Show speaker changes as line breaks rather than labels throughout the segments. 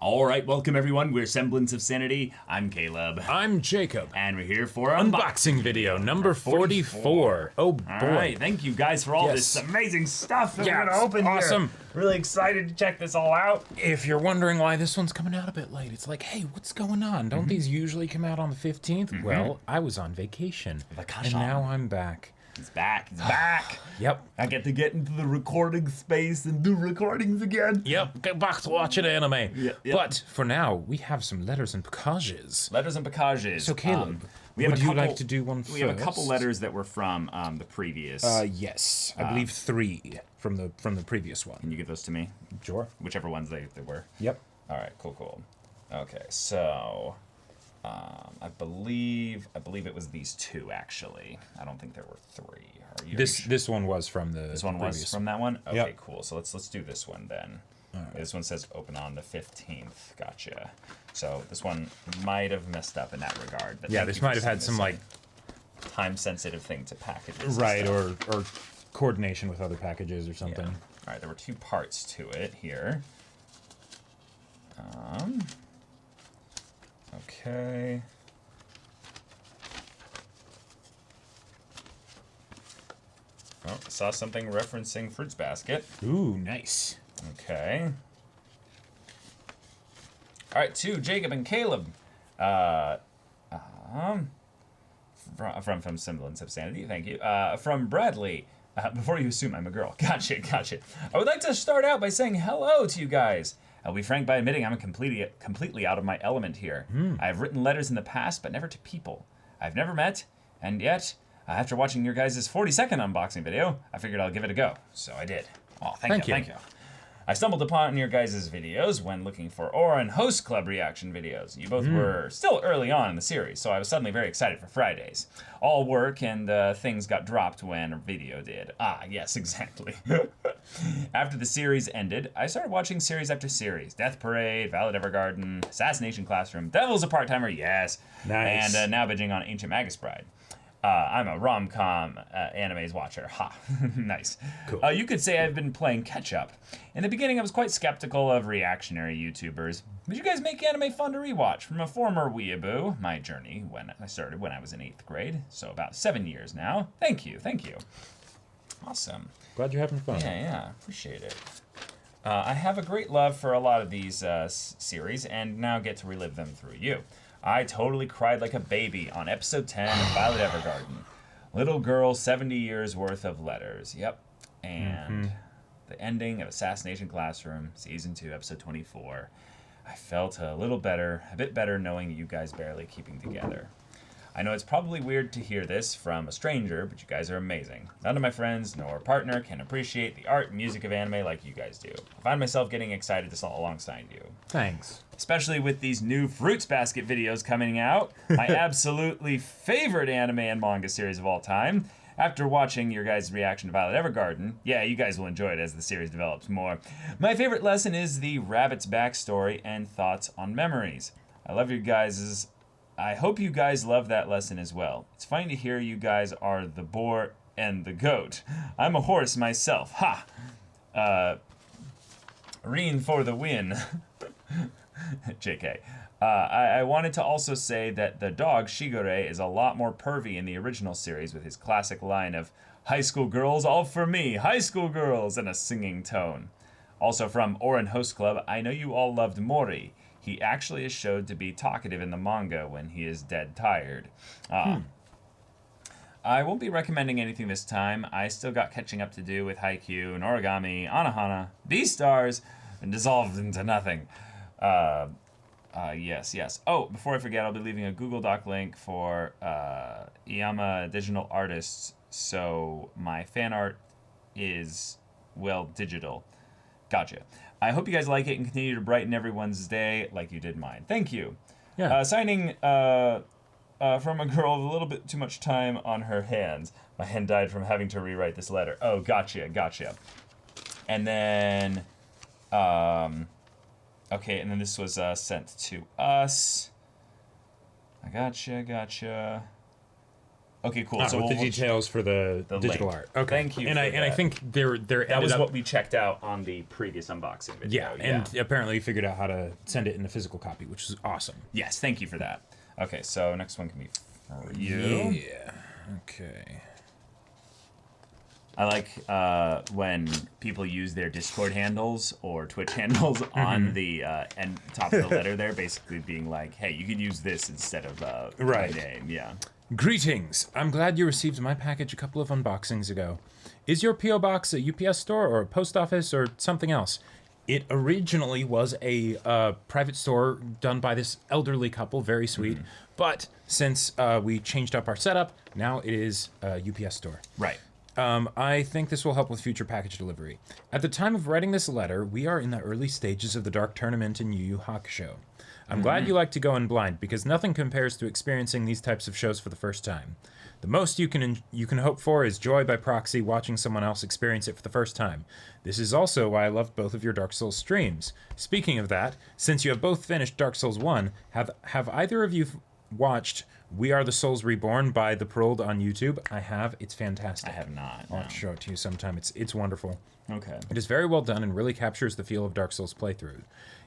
All right, welcome everyone. We're Semblance of Sanity. I'm Caleb.
I'm Jacob.
And we're here for
Unboxing video number 44. Oh boy.
All right, thank you guys for all this amazing stuff that we're going to open
awesome.
here. Really excited to check this all out.
If you're wondering why this one's coming out a bit late, it's like, hey, what's going on? Don't these usually come out on the 15th? Well, I was on vacation. And now I'm back.
He's back. He's back.
Yep.
I get to get into the recording space and do recordings again.
Yep. Get back to watching anime.
Yep.
But for now, we have some letters and packages.
Letters and packages.
So, Caleb, would you like to do one first?
We have a couple letters that were from the previous.
Yes. I believe 3 from the previous one.
Can you give those to me?
Sure.
Whichever ones they were.
Yep.
All right. Cool. Okay. So. I believe it was these 2 actually. I don't think there were 3. Are you
This one was from the.
This one
previous.
was from that one. Okay,
Yep.
cool. So let's do this one then.
Right.
This one says open on the 15th. Gotcha. So this one might have messed up in that regard. But
Yeah, this might have had some like
time-sensitive thing to packages.
Right, or coordination with other packages or something.
Yeah. All right, there were 2 parts to it here. Okay. Oh, I saw something referencing Fruits Basket.
Ooh, nice.
Okay. All right, to Jacob and Caleb. From Semblance of Sanity, thank you. From Bradley. Before you assume I'm a girl. Gotcha. I would like to start out by saying hello to you guys. I'll be frank by admitting I'm completely out of my element here. I have written letters in the past, but never to people I've never met, and yet, after watching your guys' 40-second unboxing video, I figured I'll give it a go. So I did. Oh, thank you. I stumbled upon your guys' videos when looking for Oran Host Club reaction videos. You both were still early on in the series, so I was suddenly very excited for Fridays. All work and things got dropped when a video did. Ah, yes, exactly. After the series ended, I started watching series after series. Death Parade, Violet Evergarden, Assassination Classroom, Devil's a Part-Timer, yes.
Nice.
And now binging on Ancient Magus Bride. I'm a rom-com animes watcher. Ha, nice.
Cool.
You could say I've been playing catch-up. In the beginning, I was quite skeptical of reactionary YouTubers, but you guys make anime fun to rewatch. From a former weeaboo, my journey when I started when I was in 8th grade, so about 7 years now. Thank you. Awesome.
Glad you're having fun.
Yeah, appreciate it. I have a great love for a lot of these series, and now get to relive them through you. I totally cried like a baby on episode 10 of Violet Evergarden. Little girl, 70 years worth of letters. Yep. And the ending of Assassination Classroom, season 2, episode 24. I felt a bit better knowing you guys barely keeping together. I know it's probably weird to hear this from a stranger, but you guys are amazing. None of my friends nor partner can appreciate the art and music of anime like you guys do. I find myself getting excited to sing alongside you.
Thanks.
Especially with these new Fruits Basket videos coming out. My absolutely favorite anime and manga series of all time. After watching your guys' reaction to Violet Evergarden, yeah, you guys will enjoy it as the series develops more. My favorite lesson is the rabbit's backstory and thoughts on memories. I hope you guys love that lesson as well. It's funny to hear you guys are the boar and the goat. I'm a horse myself. Ha! Reen for the win. JK. I wanted to also say that the dog, Shigure, is a lot more pervy in the original series with his classic line of, "High school girls, all for me, high school girls," in a singing tone. Also from Oran Host Club, I know you all loved Mori. He actually is showed to be talkative in the manga when he is dead tired. I won't be recommending anything this time. I still got catching up to do with Haikyuu, Noragami, Anohana, Beastars, and dissolved into nothing. Yes. Oh, before I forget, I'll be leaving a Google Doc link for Iyama Digital Artists, so my fan art is, well, digital. Gotcha. I hope you guys like it and continue to brighten everyone's day like you did mine. Thank you.
Yeah.
Signing from a girl with a little bit too much time on her hands. My hand died from having to rewrite this letter. Oh, gotcha. And then, okay, and then this was sent to us. I gotcha. Okay, cool.
So with the details for the digital
link.
art. Okay.
Thank you.
And I think
that was what we checked out on the previous unboxing video.
Yeah, and apparently you figured out how to send it in a physical copy, which is awesome.
Yes, thank you for that. Okay, so next one can be for you.
Yeah. Okay.
I like when people use their Discord handles or Twitch handles on the end top of the letter there, basically being like, hey, you could use this instead of my name. Yeah.
Greetings. I'm glad you received my package a couple of unboxings ago. Is your P.O. box a UPS store or a post office or something else? It originally was a private store done by this elderly couple, very sweet. But since we changed up our setup, now it is a UPS store.
Right.
I think this will help with future package delivery. At the time of writing this letter, we are in the early stages of the Dark Tournament in Yu Yu Hakusho. I'm glad you like to go in blind, because nothing compares to experiencing these types of shows for the first time. The most you can hope for is joy by proxy, watching someone else experience it for the first time. This is also why I loved both of your Dark Souls streams. Speaking of that, since you have both finished Dark Souls 1, have either of you watched We Are the Souls Reborn by The Paroled on YouTube? I have. It's fantastic.
I have not.
I'll show it to you sometime. It's wonderful.
Okay.
It is very well done and really captures the feel of Dark Souls playthrough.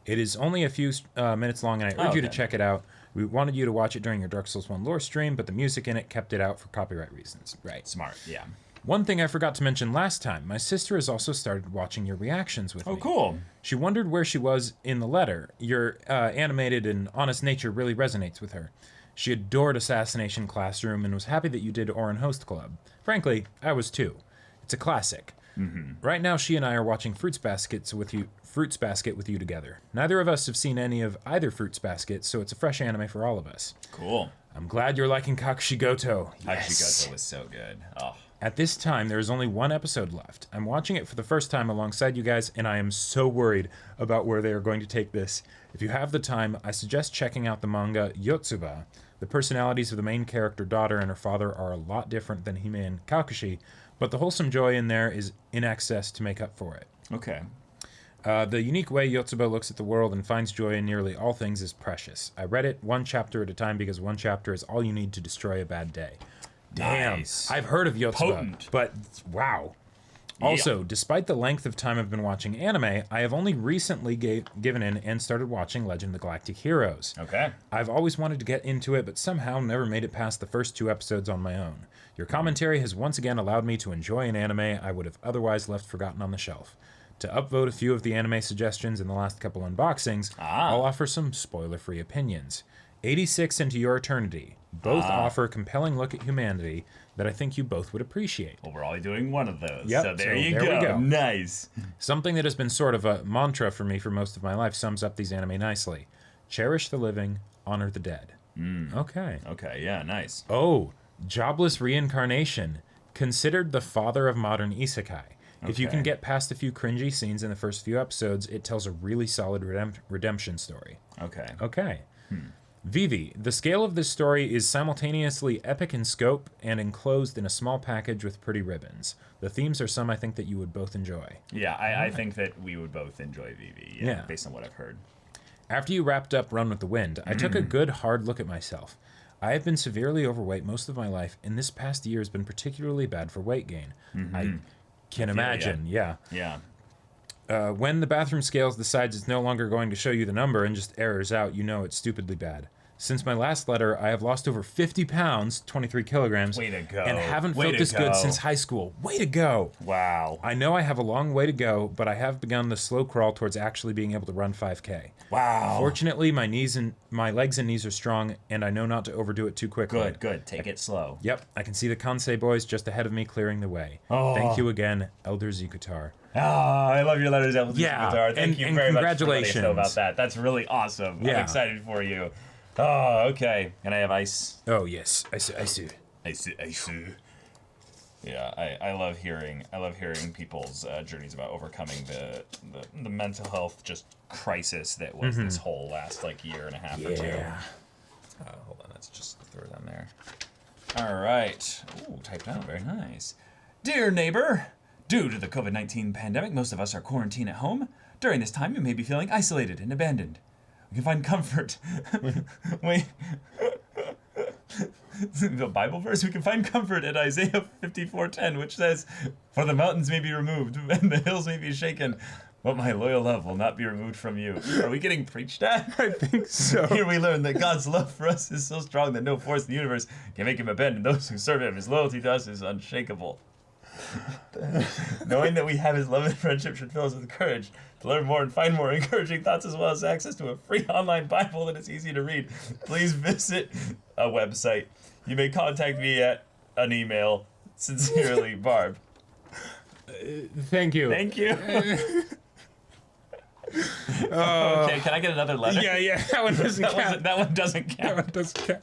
It is only a few minutes long, and I urge you to check it out. We wanted you to watch it during your Dark Souls 1 lore stream, but the music in it kept it out for copyright reasons. Right.
Smart, yeah.
One thing I forgot to mention last time, my sister has also started watching your reactions with me.
Oh, cool.
She wondered where she was in the letter. Your animated and honest nature really resonates with her. She adored Assassination Classroom and was happy that you did Orin Host Club. Frankly, I was too. It's a classic. Right now, she and I are watching Fruits Basket with you together. Neither of us have seen any of either Fruits Basket, so it's a fresh anime for all of us.
Cool.
I'm glad you're liking Kakushigoto. Yes.
Kakushigoto was so good. Oh.
At this time, there is only one episode left. I'm watching it for the first time alongside you guys, and I am so worried about where they are going to take this. If you have the time, I suggest checking out the manga Yotsuba. The personalities of the main character daughter and her father are a lot different than Hime and Kakushi, but the wholesome joy in there is in excess to make up for it.
Okay.
The unique way Yotsuba looks at the world and finds joy in nearly all things is precious. I read it one chapter at a time because one chapter is all you need to destroy a bad day. Damn.
Nice.
I've heard of Yotsuba,
Potent.
but wow. Also, despite the length of time I've been watching anime, I have only recently given in and started watching Legend of the Galactic Heroes.
Okay.
I've always wanted to get into it, but somehow never made it past the first 2 episodes on my own. Your commentary has once again allowed me to enjoy an anime I would have otherwise left forgotten on the shelf. To upvote a few of the anime suggestions in the last couple unboxings, I'll offer some spoiler-free opinions. 86 Into Your Eternity. Both offer a compelling look at humanity that I think you both would appreciate.
Well, we're only doing one of those.
Yep,
So there
we
go.
go.
Nice.
Something that has been sort of a mantra for me for most of my life sums up these anime nicely. Cherish the living, honor the dead. Okay.
Okay, yeah, nice.
Oh, Jobless Reincarnation. Considered the father of modern isekai. If you can get past a few cringy scenes in the first few episodes, it tells a really solid redemption story.
Okay.
Okay. Vivi, the scale of this story is simultaneously epic in scope and enclosed in a small package with pretty ribbons. The themes are some I think that you would both enjoy.
Yeah, I think that we would both enjoy Vivi,
Yeah.
based on what I've heard.
After you wrapped up Run with the Wind, I took a good hard look at myself. I have been severely overweight most of my life, and this past year has been particularly bad for weight gain. I can imagine, yeah.
Yeah.
When the bathroom scales decides it's no longer going to show you the number and just errors out, you know it's stupidly bad. Since my last letter, I have lost over 50 pounds, 23 kilograms,
Way to go.
and haven't
Way
felt
to
this good
go.
since high school. Way to go!
Wow.
I know I have a long way to go, but I have begun the slow crawl towards actually being able to run 5K.
Wow.
Fortunately, my legs and knees are strong, and I know not to overdo it too quickly.
Good. Take it slow.
Yep, I can see the Kansei boys just ahead of me clearing the way. Thank you again, Elder Zikutar.
Oh, I love your letters, Elvis.
Yeah,
Thank you
and
very much for letting us
congratulations.
know about that. That's really awesome.
Yeah.
I'm excited for you. Oh, okay. Can I have ice?
Oh, yes, I see.
Ice. Yeah, I love hearing people's journeys about overcoming the mental health just crisis that was this whole last year and a half or two. Hold on, let's just throw it on there. All right. Ooh, typed out. Very nice. Dear neighbor, due to the COVID-19 pandemic, most of us are quarantined at home. During this time, you may be feeling isolated and abandoned. We can find comfort. the Bible verse, we can find comfort in Isaiah 54:10, which says, "For the mountains may be removed and the hills may be shaken, but my loyal love will not be removed from you." Are we getting preached at?
I think so.
Here we learn that God's love for us is so strong that no force in the universe can make him abandon those who serve him. His loyalty to us is unshakable. Knowing that we have his love and friendship should fill us with courage to learn more and find more encouraging thoughts, as well as access to a free online Bible that is easy to read. Please visit a website. You may contact me at an email. Sincerely, Barb.
Thank you.
Thank you. Okay, can I get another letter?
Yeah, that one doesn't count.
That one doesn't count.
That one doesn't count.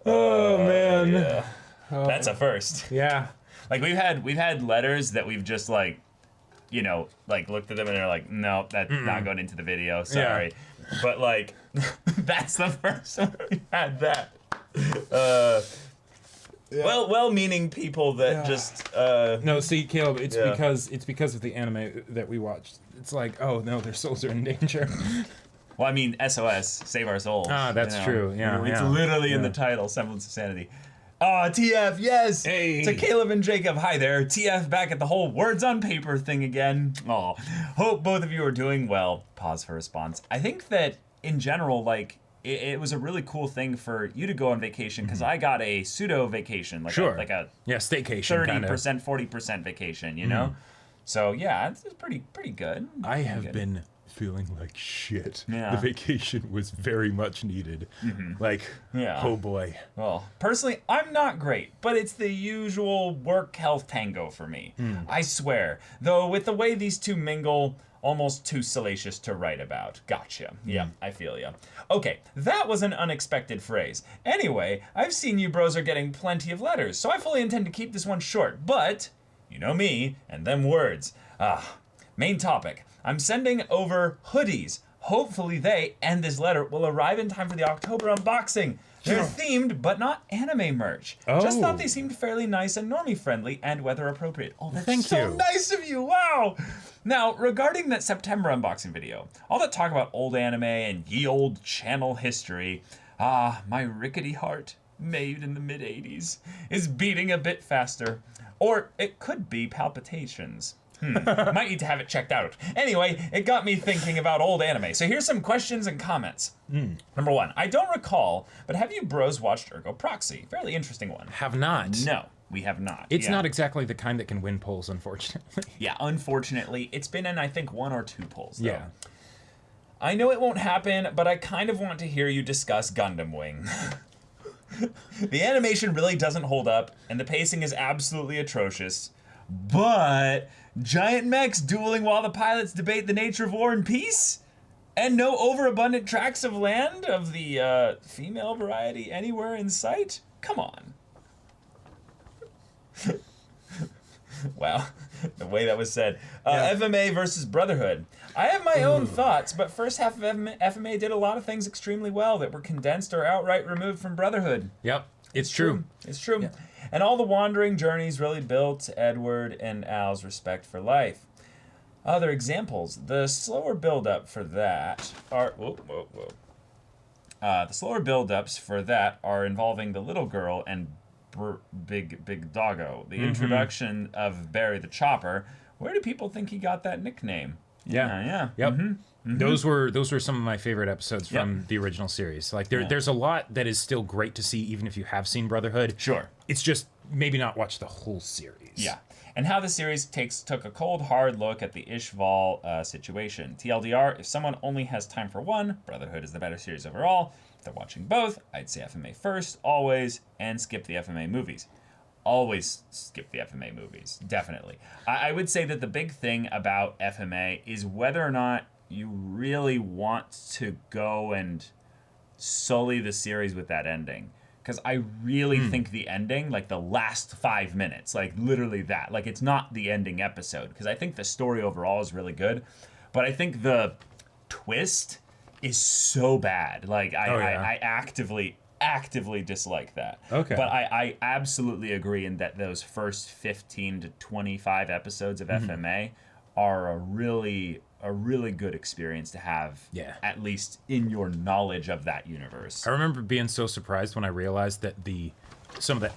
Oh man.
Yeah. That's a first.
Yeah.
Like we've had letters that we've just like, like looked at them and they're like, no, that's not going into the video. Sorry. Yeah. But like, that's the first one we've had that. Well-meaning people that just.
No, see, Caleb, it's because of the anime that we watched. It's like, oh no, their souls are in danger.
Well, I mean, SOS, Save Our Souls.
Ah, that's true. Yeah,
it's literally in the title, Semblance of Sanity. TF, yes!
Hey!
To Caleb and Jacob, hi there. TF back at the whole words on paper thing again. Aw. Hope both of you are doing well. Pause for response. I think that, in general, like, it was a really cool thing for you to go on vacation, because I got a pseudo vacation. Like
sure.
A
staycation
30%, 40% vacation, you know? So, yeah, it's pretty good.
I have been feeling like shit.
Yeah.
The vacation was very much needed. Oh boy.
Well, personally, I'm not great, but it's the usual work health tango for me. I swear. Though with the way these two mingle, almost too salacious to write about. Gotcha. Yeah, I feel ya. Okay, that was an unexpected phrase. Anyway, I've seen you bros are getting plenty of letters, so I fully intend to keep this one short, but you know me and them words. Main topic. I'm sending over hoodies. Hopefully they and this letter will arrive in time for the October unboxing. They're themed, but not anime merch. Just thought they seemed fairly nice and normie friendly and weather appropriate. Oh, that's
Thank
so
you.
nice of you. Wow. Now, regarding that September unboxing video, all that talk about old anime and ye old channel history, my rickety heart, made in the mid-'80s, is beating a bit faster. Or it could be palpitations. Might need to have it checked out. Anyway, it got me thinking about old anime. So here's some questions and comments. Number 1, I don't recall, but have you bros watched Ergo Proxy? Fairly interesting one.
Have not.
No, we have not.
It's not exactly the kind that can win polls, unfortunately.
Yeah, unfortunately. It's been in, I think, 1 or 2 polls, though.
Yeah.
I know it won't happen, but I kind of want to hear you discuss Gundam Wing. The animation really doesn't hold up, and the pacing is absolutely atrocious. But giant mechs dueling while the pilots debate the nature of war and peace? And no overabundant tracts of land of the female variety anywhere in sight? Come on. Wow, the way that was said. FMA versus Brotherhood. I have my own thoughts, but first half of FMA did a lot of things extremely well that were condensed or outright removed from Brotherhood.
Yep, it's true.
It's true.
Yeah.
And all the wandering journeys really built Edward and Al's respect for life. Other examples, the slower build-up for that are... the slower build-ups for that are involving the little girl and Big Doggo. The introduction of Barry the Chopper. Where do people think he got that nickname? Yeah.
Yep. Those were some of my favorite episodes from the original series. Like there's a lot that is still great to see, even if you have seen Brotherhood.
Sure.
It's just maybe not watch the whole series.
Yeah. And how the series took a cold, hard look at the Ishval situation. TLDR, if someone only has time for one, Brotherhood is the better series overall. If they're watching both, I'd say FMA first, always, and skip the FMA movies. Always skip the FMA movies, definitely. I would say that the big thing about FMA is whether or not you really want to go and sully the series with that ending. Because I really think the ending, like the last 5 minutes, like literally that, like it's not the ending episode. Because I think the story overall is really good. But I think the twist is so bad. Like I actively dislike that.
Okay.
But I absolutely agree in that those first 15 to 25 episodes of FMA are a really a really good experience to have.
Yeah.
At least in your knowledge of that universe.
I remember being so surprised when I realized that some of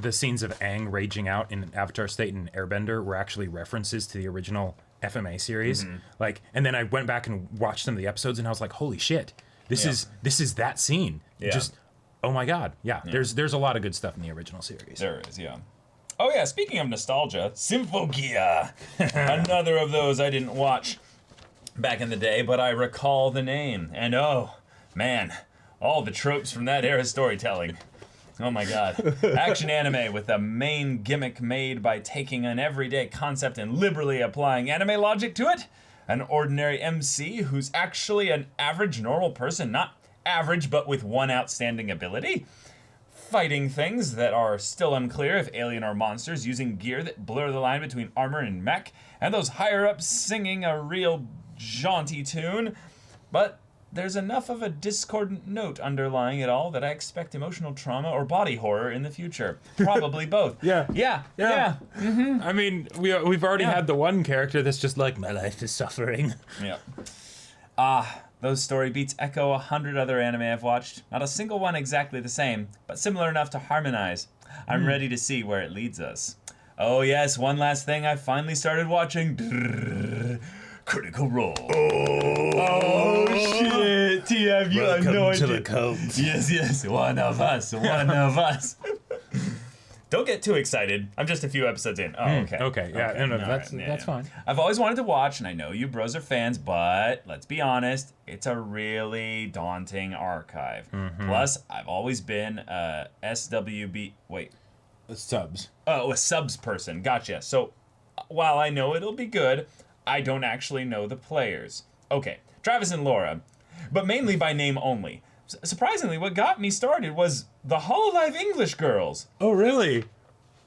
the scenes of Aang raging out in Avatar State and Airbender were actually references to the original FMA series. Like, and then I went back and watched some of the episodes, and I was like, holy shit, this is that scene.
Yeah.
Just, oh my god, yeah. There's a lot of good stuff in the original series.
There is, yeah. Oh yeah, speaking of nostalgia, Symphogia. Another of those I didn't watch back in the day, but I recall the name. And oh, man, all the tropes from that era storytelling. Oh my god. Action anime with a main gimmick made by taking an everyday concept and liberally applying anime logic to it. An ordinary MC who's actually an average normal person, not average but with one outstanding ability. Fighting things that are still unclear if alien or monsters, using gear that blur the line between armor and mech, and those higher ups singing a real jaunty tune. But there's enough of a discordant note underlying it all that I expect emotional trauma or body horror in the future. Probably both.
Yeah.
Mm-hmm.
I mean, we've already had the one character that's just like, my life is suffering.
Yeah. Those story beats echo 100 other anime I've watched. Not a single one exactly the same, but similar enough to harmonize. I'm ready to see where it leads us. Oh yes, one last thing I finally started watching. Critical Role. Oh shit, TF, you have no idea.
Welcome to the cult.
Yes, one of us. Don't get too excited. I'm just a few episodes in. Oh, okay.
Okay, yeah, no, that's
right,
fine.
I've always wanted to watch, and I know you bros are fans, but let's be honest, it's a really daunting archive. Plus, I've always been a SWB... Wait.
Subs.
Oh, a subs person. Gotcha. So, while I know it'll be good, I don't actually know the players. Okay, Travis and Laura, but mainly by name only. Surprisingly, what got me started was the Hololive English girls.
Oh, really?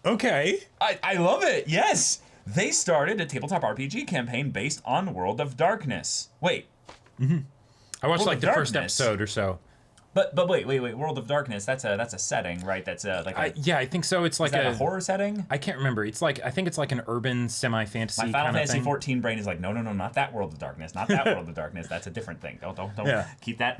Okay.
I love it, yes! They started a tabletop RPG campaign based on World of Darkness. Wait.
I watched
World
like
of
the first
Darkness.
episode or so.
But wait, World of Darkness, that's a setting, right? That's like a...
Yeah, I think so. It's like
Is that a horror setting?
I can't remember. I think it's like an urban semi-fantasy
My
kind
Final
of
Fantasy
thing.
14 brain is like, no, not that World of Darkness, not that World of Darkness. That's a different thing. Don't
Yeah.
keep that.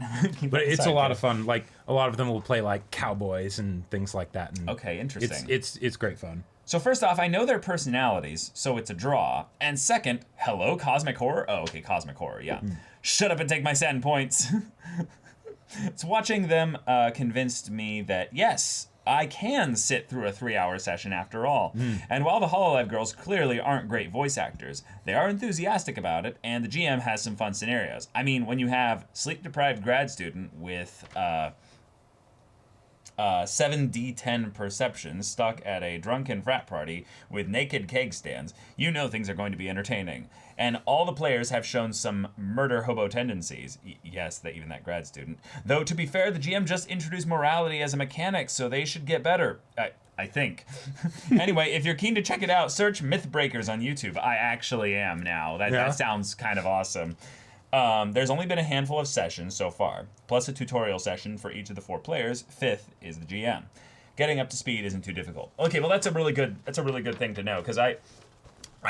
But it's a lot of fun. Like a lot of them will play like cowboys and things like that. And
Okay, interesting.
It's great fun.
So first off, I know their personalities, so it's a draw. And second, hello, cosmic horror? Oh, okay, cosmic horror, yeah. Shut up and take my sand points. So watching them convinced me that, yes, I can sit through a 3-hour session after all. And while the Hololive girls clearly aren't great voice actors, they are enthusiastic about it, and the GM has some fun scenarios. I mean, when you have sleep-deprived grad student with 7d10 perception stuck at a drunken frat party with naked keg stands, you know things are going to be entertaining. And all the players have shown some murder hobo tendencies. Yes, even that grad student. Though, to be fair, the GM just introduced morality as a mechanic, so they should get better. I think. Anyway, if you're keen to check it out, search Mythbreakers on YouTube. I actually am now. That sounds kind of awesome. There's only been a handful of sessions so far, plus a tutorial session for each of the 4 players. 5th is the GM. Getting up to speed isn't too difficult. Okay, well that's a really good thing to know, because I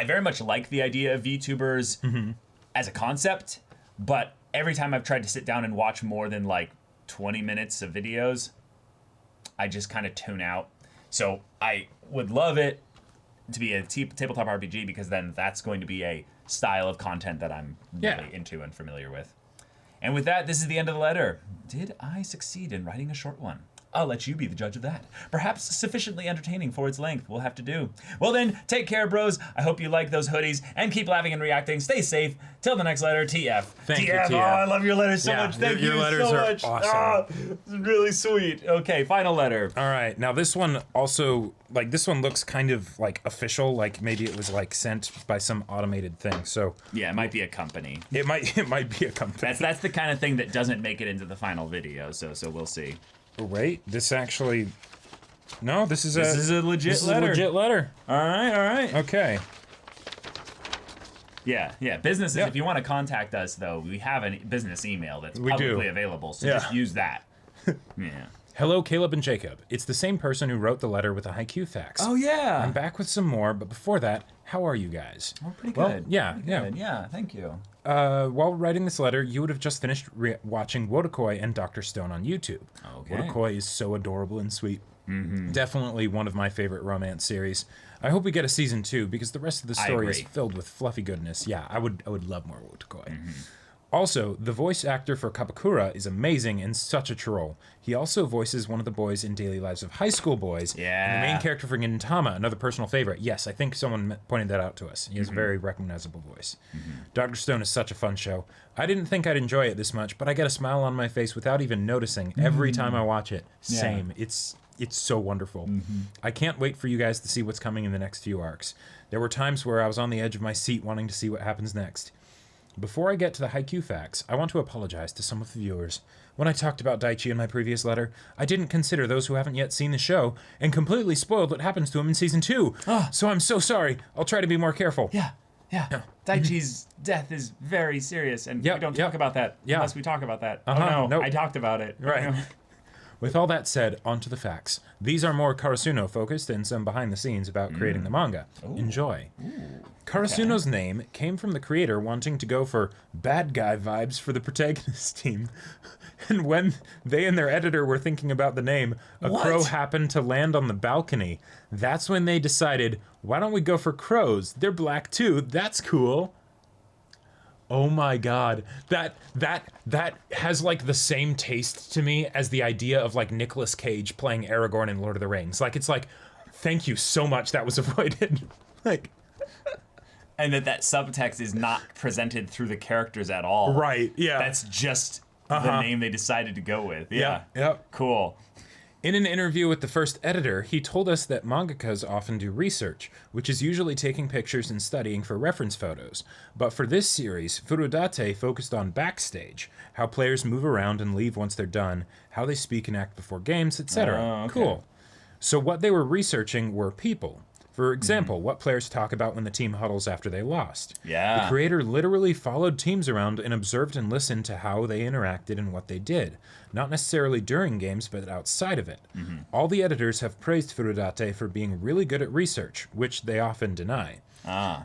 very much like the idea of VTubers as a concept, but every time I've tried to sit down and watch more than like 20 minutes of videos, I just kind of tune out. So I would love it to be a tabletop RPG, because then that's going to be a style of content that I'm really into and familiar with. And with that, this is the end of the letter. Did I succeed in writing a short one? I'll let you be the judge of that. Perhaps sufficiently entertaining for its length. We'll have to do. Well then, take care, bros. I hope you like those hoodies, and keep laughing and reacting. Stay safe. Till the next letter, TF.
Thank you,
TF.
TF.
Oh, I love your letters so much. Thank you
your letters
so
are
much.
awesome.
Oh, it's really sweet. Okay, final letter.
All right, now this one also, like, this one looks kind of like official, like maybe it was like sent by some automated thing. So
Yeah, it might be a company.
it might be a company.
That's the kind of thing that doesn't make it into the final video. So we'll see.
Wait, this actually, no, this is
a
this is a legit letter.
All right.
Okay.
Yeah. Businesses,
Yeah.
if you want to contact us, though, we have a business email that's
We do.
publicly available, so
Yeah.
just use that. Yeah.
Hello, Caleb and Jacob. It's the same person who wrote the letter with the haiku facts.
Oh, yeah.
I'm back with some more, but before that, how are you guys?
We're pretty
Well,
good.
yeah,
Pretty
yeah.
good. Yeah, thank you.
while writing this letter, you would have just finished watching Wotakoi and Dr. Stone on YouTube.
Okay.
Wotakoi is so adorable and sweet. Definitely one of my favorite romance series. I hope we get a season 2 because the rest of the story is filled with fluffy goodness. Yeah, I would love more Wotakoi. Also, the voice actor for Kabakura is amazing and such a troll. He also voices one of the boys in Daily Lives of High School Boys.
Yeah.
And the main character for Gintama, another personal favorite. Yes, I think someone pointed that out to us. He has a very recognizable voice. Dr. Stone is such a fun show. I didn't think I'd enjoy it this much, but I get a smile on my face without even noticing every time I watch it. Same. It's so wonderful. I can't wait for you guys to see what's coming in the next few arcs. There were times where I was on the edge of my seat wanting to see what happens next. Before I get to the Haikyuu facts, I want to apologize to some of the viewers. When I talked about Daichi in my previous letter, I didn't consider those who haven't yet seen the show, and completely spoiled what happens to him in Season 2. So I'm so sorry. I'll try to be more careful.
Yeah. Daichi's death is very serious, and we don't talk about that unless we talk about that. Oh no,
nope.
I talked about it.
Right. With all that said, on to the facts. These are more Karasuno focused and some behind the scenes about creating the manga. Enjoy. Karasuno's name came from the creator wanting to go for bad guy vibes for the protagonist team. And when they and their editor were thinking about the name, a crow happened to land on the balcony. That's when they decided, why don't we go for crows? They're black too. That's cool. Oh my god. That has like the same taste to me as the idea of like Nicolas Cage playing Aragorn in Lord of the Rings. Like it's like, thank you so much that was avoided. Like,
and that subtext is not presented through the characters at all.
Right, yeah.
That's just the name they decided to go with. Yeah.
Yep.
Cool.
In an interview with the first editor, he told us that mangakas often do research, which is usually taking pictures and studying for reference photos. But for this series, Furudate focused on backstage, how players move around and leave once they're done, how they speak and act before games, etc.
Okay.
Cool. So what they were researching were people. For example, what players talk about when the team huddles after they lost.
Yeah.
The creator literally followed teams around and observed and listened to how they interacted and what they did. Not necessarily during games, but outside of it. All the editors have praised Furudate for being really good at research, which they often deny.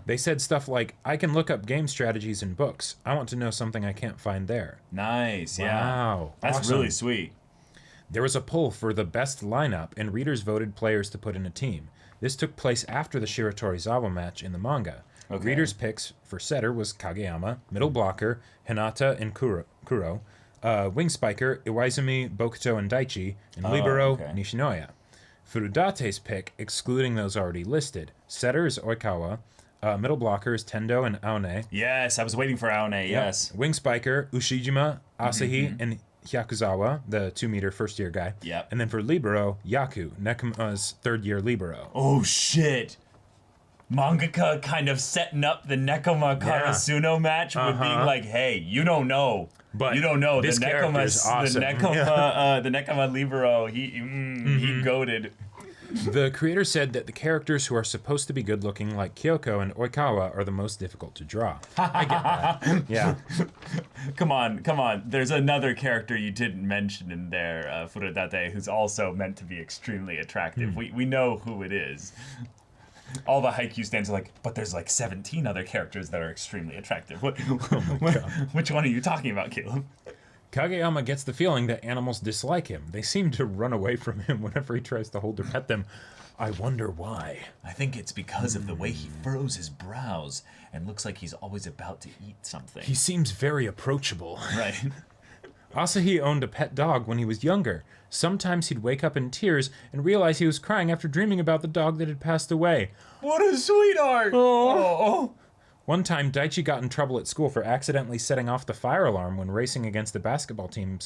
They said stuff like, I can look up game strategies in books. I want to know something I can't find there.
Nice, yeah.
Wow.
That's
awesome.
really sweet.
There was a poll for the best lineup, and readers voted players to put in a team. This took place after the Shiratorizawa match in the manga.
Okay.
Readers' picks for setter was Kageyama, middle blocker, Hinata and Kuro, wing spiker, Iwaizumi, Bokuto, and Daichi, and libero, Nishinoya. Furudate's pick, excluding those already listed, setter is Oikawa, middle blocker is Tendo and Aone.
Yes, I was waiting for Aone, yes.
Wing spiker, Ushijima, Asahi, and Hyakuzawa, the 2-meter first-year guy.
Yep.
And then for libero, Yaku, Nekoma's third-year libero.
Oh, shit. Mangaka kind of setting up the Nekoma Karasuno match with being like, hey, you don't know.
But
you don't know.
this character is awesome.
The Nekoma libero, he goated.
The creator said that the characters who are supposed to be good-looking, like Kyoko and Oikawa, are the most difficult to draw. I get that. Yeah.
Come on. There's another character you didn't mention in there, Furudate, who's also meant to be extremely attractive. We know who it is. All the Haikyuu stands are like, but there's like 17 other characters that are extremely attractive. Which one are you talking about, Caleb?
Kageyama gets the feeling that animals dislike him. They seem to run away from him whenever he tries to hold or pet them. I wonder why.
I think it's because of the way he furrows his brows and looks like he's always about to eat something.
He seems very approachable.
Right.
Asahi owned a pet dog when he was younger. Sometimes he'd wake up in tears and realize he was crying after dreaming about the dog that had passed away.
What a sweetheart! Oh.
One time, Daichi got in trouble at school for accidentally setting off the fire alarm when racing against the basketball team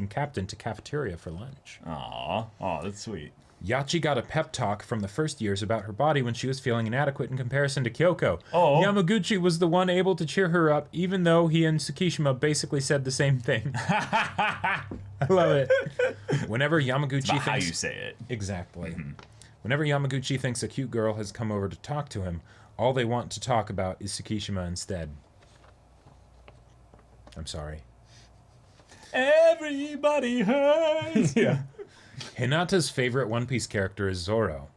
captain to cafeteria for lunch.
Aw, that's sweet.
Yachi got a pep talk from the first years about her body when she was feeling inadequate in comparison to Kyoko.
Oh.
Yamaguchi was the one able to cheer her up, even though he and Tsukishima basically said the same thing. I love it. Whenever Yamaguchi
thinks... how you say it.
Exactly. Whenever Yamaguchi thinks a cute girl has come over to talk to him, all they want to talk about is Tsukishima instead. I'm sorry.
Everybody hurts.
Yeah. Hinata's favorite One Piece character is Zoro.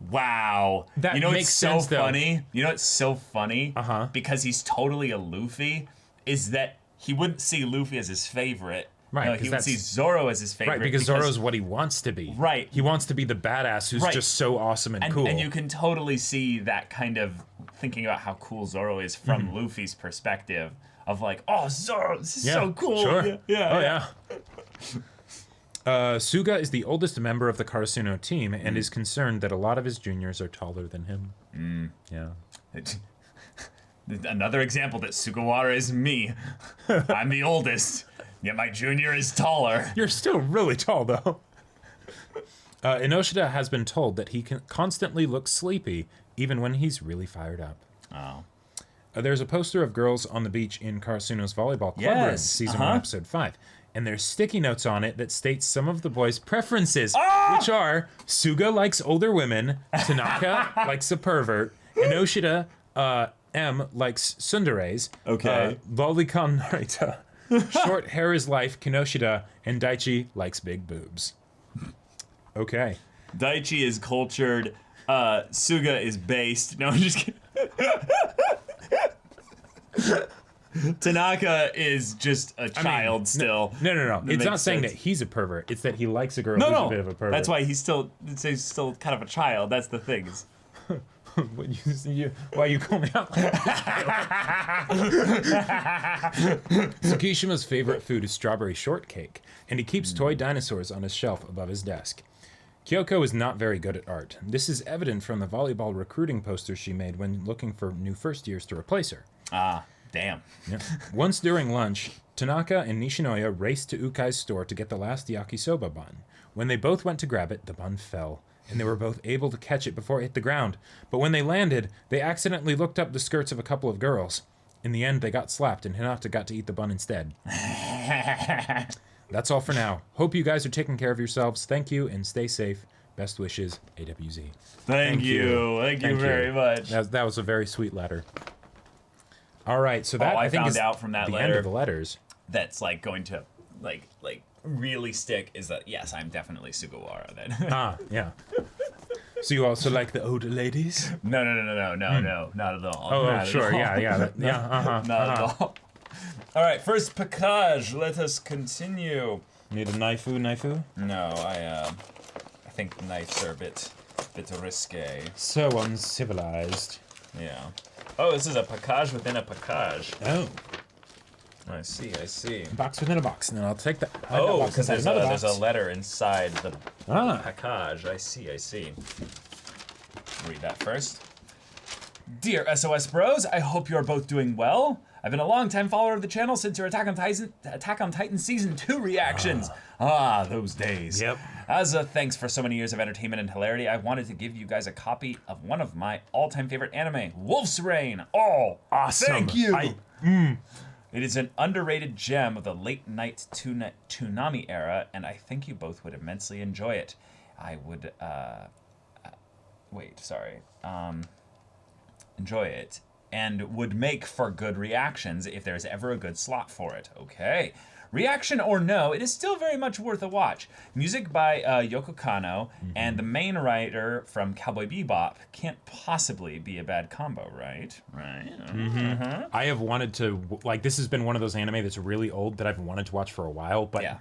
Wow.
That
you know
makes
it's so
sense,
funny? You know it's so funny?
Uh-huh.
Because he's totally aloofy, is that he wouldn't see Luffy as his favorite.
Right,
No,
'cause
he would
that's-
see Zoro as his favorite.
Right, because Zoro's what he wants to be.
Right.
He wants to be the badass who's
Right.
just so awesome and cool.
And you can totally see that kind of thinking about how cool Zoro is from Luffy's perspective of like, oh, Zoro, this is so cool.
Sure.
Yeah.
Suga is the oldest member of the Karasuno team and is concerned that a lot of his juniors are taller than him. Yeah.
Another example that Sugawara is me. I'm the oldest, yet my junior is taller.
You're still really tall, though. Inoshida has been told that he can constantly look sleepy, even when he's really fired up.
Oh.
There's a poster of girls on the beach in Karasuno's volleyball club room,
Yes,
season 1, episode 5. And there's sticky notes on it that states some of the boys' preferences, which are Suga likes older women, Tanaka likes a pervert, Inoshida M likes tsunderes, Lolicon Narita, short hair is life, Kinoshida, and Daichi likes big boobs. Okay.
Daichi is cultured. Suga is based. No, I'm just kidding. Tanaka is just a child still.
No.
That
It's not
makes
saying
sense.
that he's a pervert. It's that he likes a girl who's a bit of a pervert.
That's why he's still kind of a child. That's the thing.
Why you call me out? Tsukishima's favorite food is strawberry shortcake, and he keeps toy dinosaurs on his shelf above his desk. Kyoko is not very good at art. This is evident from the volleyball recruiting posters she made when looking for new first years to replace her.
Damn.
Yeah. Once during lunch, Tanaka and Nishinoya raced to Ukai's store to get the last yakisoba bun. When they both went to grab it, the bun fell, and they were both able to catch it before it hit the ground. But when they landed, they accidentally looked up the skirts of a couple of girls. In the end, they got slapped, and Hinata got to eat the bun instead. That's all for now. Hope you guys are taking care of yourselves. Thank you, and stay safe. Best wishes, AWZ.
Thank you. Thank you very much.
That was a very sweet letter. All right, so that
I
I think
found
is
out from that
the
letter.
end of the letters.
That's like going to like really stick is that yes, I'm definitely Sugawara then.
Yeah. So you also like the older ladies?
No, not at all.
Oh,
Not at
sure,
all.
yeah.
Not at all. All right, first package. Let us continue.
Need a knifeu?
No, I think knives are a bit risque.
So uncivilized.
Yeah. Oh, this is a package within a package.
Oh.
I see.
Box within a box. No, I'll take that.
Oh, because there's
box.
a letter inside the
Ah.
package. I see. Read that first. Dear SOS Bros, I hope you're both doing well. I've been a long-time follower of the channel since your Attack on Titan Season 2 reactions. Those days.
Yep.
As a thanks for so many years of entertainment and hilarity, I wanted to give you guys a copy of one of my all-time favorite anime, Wolf's Rain. Oh,
Awesome.
thank you. It is an underrated gem of the late-night Toonami era, and I think you both would immensely enjoy it. I would, enjoy it, and would make for good reactions if there's ever a good slot for it. Okay. Reaction or no, it is still very much worth a watch. Music by Yoko Kanno, and the main writer from Cowboy Bebop can't possibly be a bad combo, right? Right.
I have wanted to, this has been one of those anime that's really old that I've wanted to watch for a while, but
Yeah.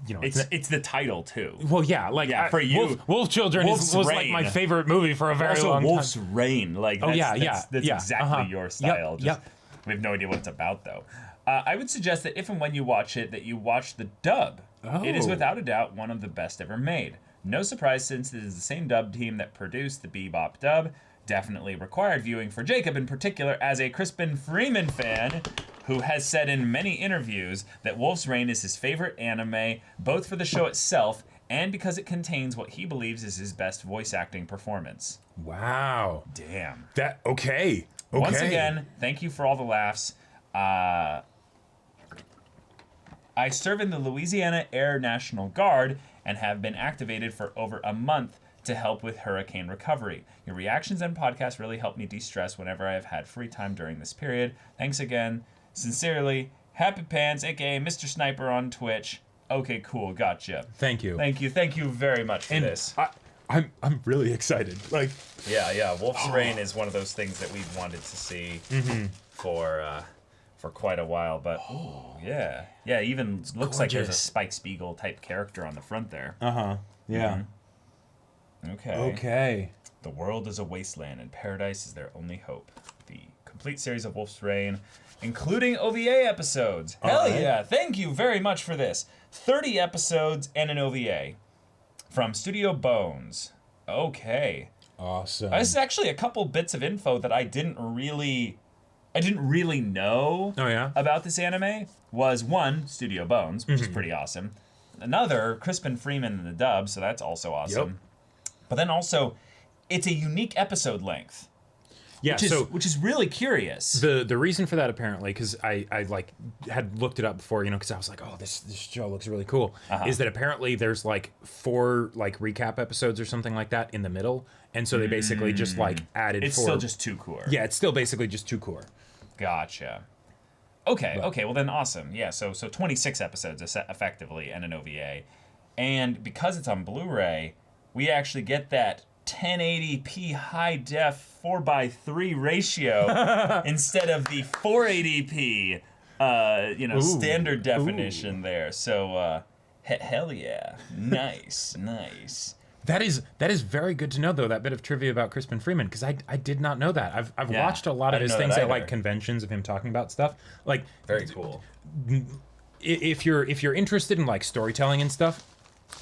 you know,
It's the title too.
well, yeah,
for you,
Wolf Children
Wolf's
was like
Rain.
my favorite movie for a very
Also,
long
Wolf's
time.
Rain. Like, that's, that's
yeah,
exactly your style.
Yep.
We have no idea what it's about, though. I would suggest that if and when you watch it, that you watch the dub. It is
Oh.
without a doubt one of the best ever made. No surprise, since it is the same dub team that produced the Bebop dub. Definitely required viewing for Jacob in particular, as a Crispin Freeman fan who has said in many interviews that Wolf's Rain is his favorite anime, both for the show itself and because it contains what he believes is his best voice acting performance.
Wow.
Damn.
Okay.
Once again, thank you for all the laughs. I serve in the Louisiana Air National Guard and have been activated for over a month to help with hurricane recovery. Your reactions and podcasts really help me de-stress whenever I have had free time during this period. Thanks again. Sincerely, Happy Pants, aka Mr. Sniper on Twitch. Okay, cool, gotcha.
Thank you.
Thank you very much for this.
I'm really excited. Like,
Yeah, Wolf's Rain is one of those things that we've wanted to see for for quite a while. But yeah, even looks like there's a
gorgeous.
Spike Spiegel type character on the front there.
Yeah.
Okay.
Okay.
The world is a wasteland, and paradise is their only hope. The complete series of Wolf's Rain, including OVA episodes. Hell
right.
yeah! Thank you very much for this. 30 episodes and an OVA from Studio Bones. Okay.
Awesome.
This is actually a couple bits of info that I didn't really know
Oh, yeah?
about this anime. Was one, Studio Bones, which is pretty awesome. Another, Crispin Freeman in the dub, so that's also awesome.
Yep.
But then also, it's a unique episode length,
Yeah,
which is really curious.
the reason for that, apparently, because I like had looked it up before, because I was like, oh, this show looks really cool, is that apparently there's like 4 like recap episodes or something like that in the middle, and so they basically just like added.
It's
4.
still just 2 core.
Yeah, it's still basically just 2 core.
Gotcha. Okay, well then awesome. Yeah, so 26 episodes effectively and an OVA. And because it's on Blu-ray, we actually get that 1080p high def 4:3 ratio instead of the 480p standard definition there. So hell yeah. Nice.
That is very good to know, though, that bit of trivia about Crispin Freeman, because I did not know that. I've
Yeah,
watched a lot
I
of his
didn't know
things
that
at like
either.
conventions of him talking about stuff. Like,
Very cool.
if you're interested in like storytelling and stuff,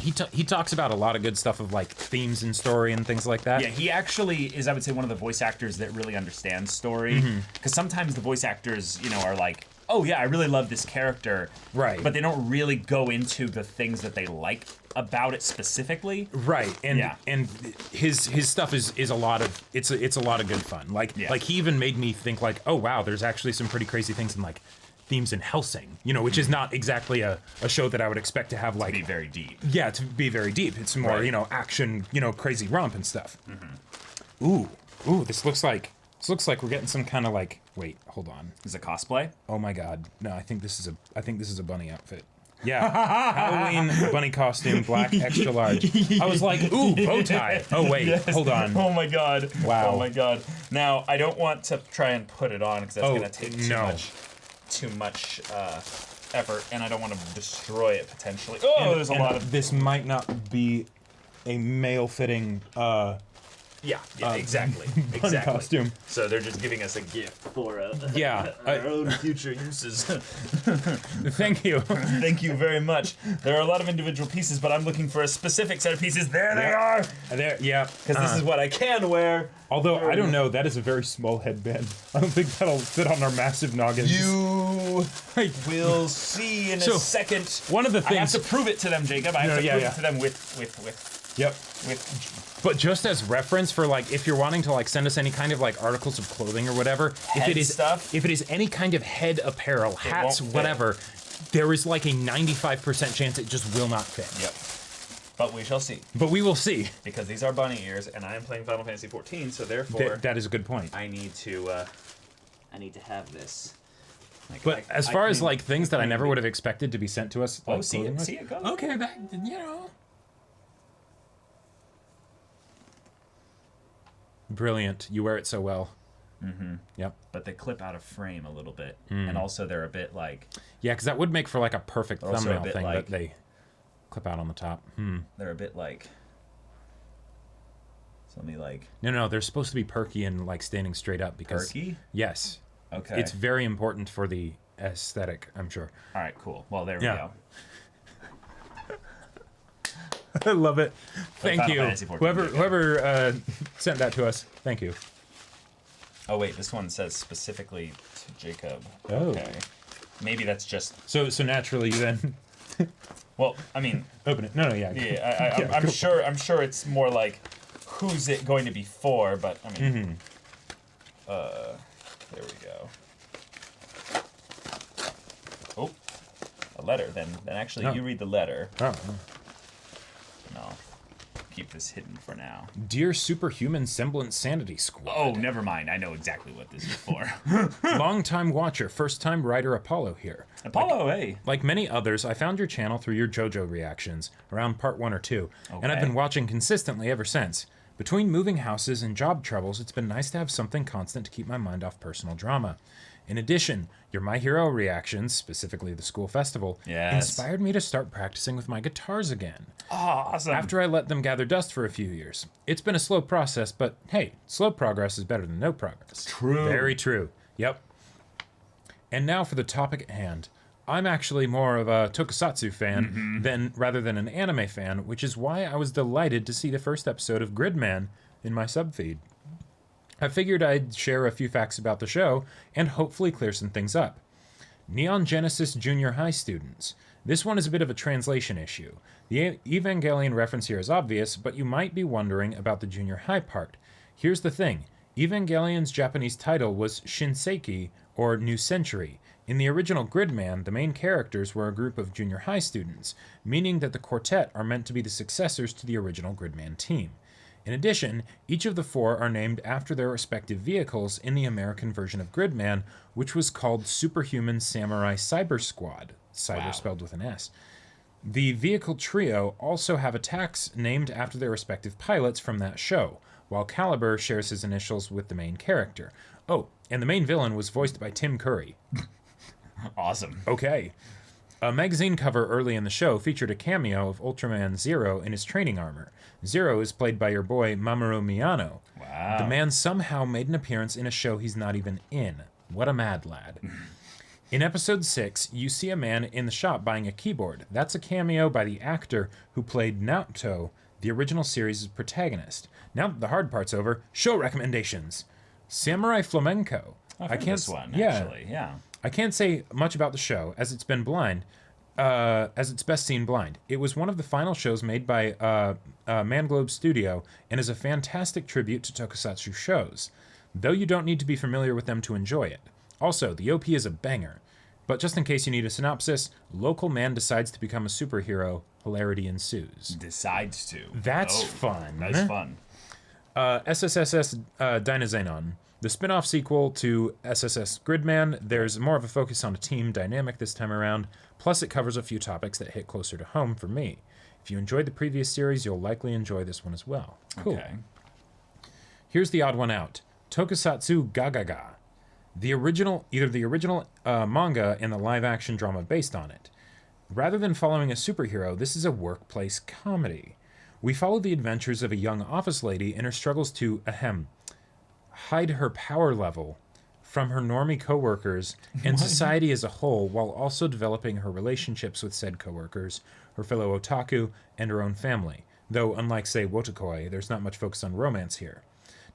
he talks about a lot of good stuff of like themes and story and things like that.
Yeah, he actually is, I would say, one of the voice actors that really understands story. Because sometimes the voice actors, are like, oh yeah, I really love this character.
Right.
But they don't really go into the things that they like about it specifically.
Right, and
Yeah.
and his stuff is a lot of it's a lot of good fun. Like
Yeah.
like he even made me think like, oh wow, there's actually some pretty crazy things in like themes in Hellsing, which is not exactly a show that I would expect to have like
Be very deep.
yeah, to be very deep. It's more,
Right.
action, crazy romp and stuff. Ooh, this looks like we're getting some kind of like, wait, hold on.
Is it cosplay?
Oh my god. No, I think this is a bunny outfit. Yeah. Halloween bunny costume, black, extra large. I was like, ooh, bow tie. Oh wait, hold on.
Oh my god.
Wow.
Oh my god. Now, I don't want to try and put it on because that's going to take too much effort, and I don't want to destroy it potentially. Oh, there's a lot of...
This might not be a male fitting
Yeah, exactly.
bunny costume.
So they're just giving us a gift for
Yeah.
our own future uses.
Thank you.
Thank you very much. There are a lot of individual pieces, but I'm looking for a specific set of pieces. There they are!
There, yeah.
Because this is what I can wear.
Although I don't know, that is a very small headband. I don't think that'll fit on our massive noggins.
You will see in a second.
One of the
I have
things.
to prove it to them, Jacob. I have to prove
yeah.
it to them with
Yep. But just as reference for like, if you're wanting to like send us any kind of like articles of clothing or whatever, if
Head
it is
stuff?
if it is any kind of head apparel, hats,
won't fit.
whatever, there is like a 95% chance it just will not fit.
Yep. But we shall see.
But we will see.
Because these are bunny ears, and I am playing Final Fantasy XIV, so therefore
That is a good point.
I need to have this. Like,
But as far as like things that I never would have expected to be sent to us,
Oh,
like,
see it go.
Okay, that Brilliant. You wear it so well. Mm-hmm. Yep.
But they clip out of frame a little bit, and also they're a bit like
Yeah, because that would make for like a perfect
Also a
thumbnail
bit
thing,
like-
but they clip out on the top.
they're a bit like. So let me like
No, they're supposed to be perky and like standing straight up because
perky.
yes,
Okay.
it's very important for the aesthetic, I'm sure.
All right. Cool. Well, there
Yeah.
we go.
I love it. Thank
Final
you.
Fantasy 14,
Whoever sent that to us. Thank you.
Oh wait, this one says specifically to Jacob.
Oh.
Okay. Maybe that's just.
So naturally you then
Well, I mean,
open it. No, yeah.
yeah. I'm sure. I'm sure it's more like, who's it going to be for? But I mean, there we go. Oh, a letter. Then actually,
Oh.
you read the letter.
Oh.
No, keep this hidden for now.
Dear Superhuman Semblance Sanity Squad.
Oh, never mind. I know exactly what this is for.
Long-time watcher, first-time writer Apollo here.
Apollo, hey.
Like many others, I found your channel through your JoJo reactions, around part 1 or 2, and I've
Okay.
been watching consistently ever since. Between moving houses and job troubles, it's been nice to have something constant to keep my mind off personal drama. In addition, your My Hero reactions, specifically the school festival,
Yes.
inspired me to start practicing with my guitars again.
Awesome.
After I let them gather dust for a few years. It's been a slow process, but hey, slow progress is better than no progress.
True.
Very true. Yep. And now for the topic at hand. I'm actually more of a tokusatsu fan rather than an anime fan, which is why I was delighted to see the first episode of Gridman in my subfeed. I figured I'd share a few facts about the show and hopefully clear some things up. Neon Genesis Junior High students. This one is a bit of a translation issue. The Evangelion reference here is obvious, but you might be wondering about the junior high part. Here's the thing. Evangelion's Japanese title was Shinseki, or New Century. In the original Gridman, the main characters were a group of junior high students, meaning that the quartet are meant to be the successors to the original Gridman team. In addition, each of the four are named after their respective vehicles in the American version of Gridman, which was called Superhuman Samurai Cyber Squad. Cyber spelled with an S. The vehicle trio also have attacks named after their respective pilots from that show, while Caliber shares his initials with the main character. Oh, and the main villain was voiced by Tim Curry.
Awesome.
Okay. A magazine cover early in the show featured a cameo of Ultraman Zero in his training armor. Zero is played by your boy Mamoru Miyano.
Wow.
The man somehow made an appearance in a show he's not even in. What a mad lad. In episode 6, you see a man in the shop buying a keyboard. That's a cameo by the actor who played Naoto, the original series' protagonist. Now that the hard part's over, show recommendations. Samurai Flamenco.
I've heard this one,
yeah.
actually. Yeah.
I can't say much about the show, as it's been blind, as it's best seen blind. It was one of the final shows made by Manglobe Studio, and is a fantastic tribute to tokusatsu shows, though you don't need to be familiar with them to enjoy it. Also, the OP is a banger. But just in case you need a synopsis, local man decides to become a superhero. Hilarity ensues.
Decides to.
That's fun.
That's fun.
SSSS Dynazenon. The spin-off sequel to SSS Gridman, there's more of a focus on a team dynamic this time around, plus it covers a few topics that hit closer to home for me. If you enjoyed the previous series, you'll likely enjoy this one as well. Cool.
Okay.
Here's the odd one out. Tokusatsu Gagaga. Either the original manga and the live-action drama based on it. Rather than following a superhero, this is a workplace comedy. We follow the adventures of a young office lady in her struggles to, hide her power level from her normie coworkers and society as a whole, while also developing her relationships with said coworkers, her fellow otaku, and her own family. Though, unlike, say, Wotakoi, there's not much focus on romance here.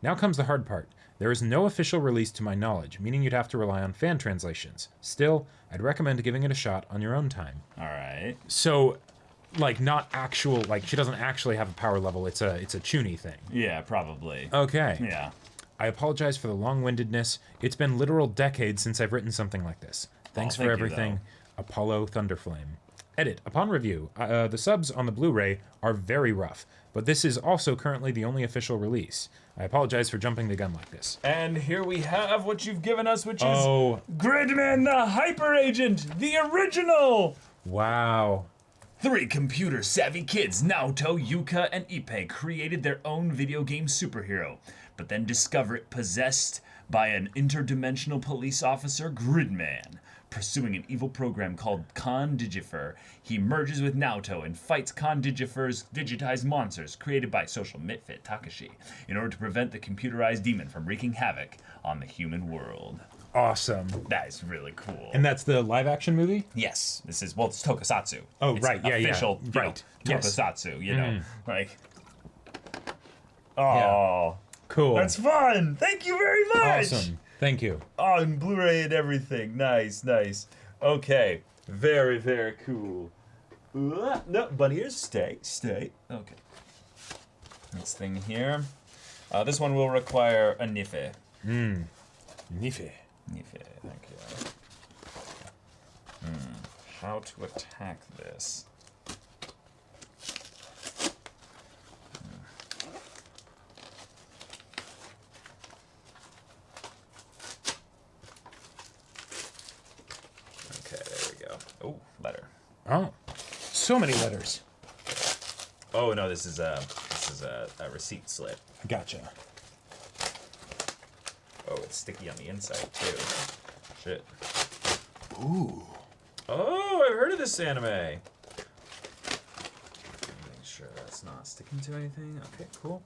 Now comes the hard part. There is no official release to my knowledge, meaning you'd have to rely on fan translations. Still, I'd recommend giving it a shot on your own time.
All right.
So, not actual, she doesn't actually have a power level. It's a chuny thing.
Yeah, probably.
Okay.
Yeah.
I apologize for the long-windedness. It's been literal decades since I've written something like this. Thanks for
thank you,
everything, Apollo Thunderflame. Edit. Upon review, the subs on the Blu-ray are very rough, but this is also currently the only official release. I apologize for jumping the gun like this.
And here we have what you've given us, which is
Oh.
Gridman the Hyper Agent, the original!
Wow.
3 computer-savvy kids, Naoto, Yuka, and Ippei, created their own video game superhero, but then discover it possessed by an interdimensional police officer, Gridman. Pursuing an evil program called Condigifer, he merges with Naoto and fights Condigifer's digitized monsters created by social misfit Takashi in order to prevent the computerized demon from wreaking havoc on the human world.
Awesome.
That is really cool.
And that's the live-action movie?
Yes, this is, it's tokusatsu.
Oh,
It's
right, yeah,
official,
yeah. Right. Yes.
Tokusatsu, you know, oh,
Cool.
that's fun. Thank you very much.
awesome. Thank you.
Oh, and Blu-ray and everything. Nice, nice. Okay, very, very cool. No, bunny ears, stay. Okay. This thing here. This one will require a nife.
Nife.
Nife, thank you. How to attack this? Okay, there we go. Oh, letter.
Oh. So many letters.
Oh no, this is a receipt slip.
Gotcha.
Oh, it's sticky on the inside too. shit. Ooh. Oh, I've heard of this anime. Make sure that's not sticking to anything. Okay, cool.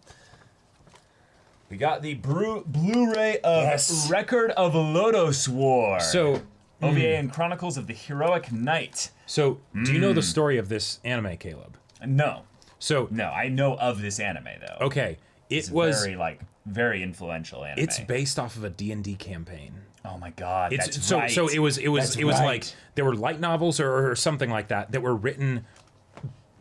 We got the Blu-ray of Record of Lodos War.
So,
OVA and Chronicles of the Heroic Knight.
So, do you know the story of this anime, Caleb?
No.
So,
No, I know of this anime, though.
okay,
It's very influential anime.
It's based off of a D&D campaign.
Oh my god,
It's
that's
so
right.
so it was
That's
like
right.
there were light novels or something like that were written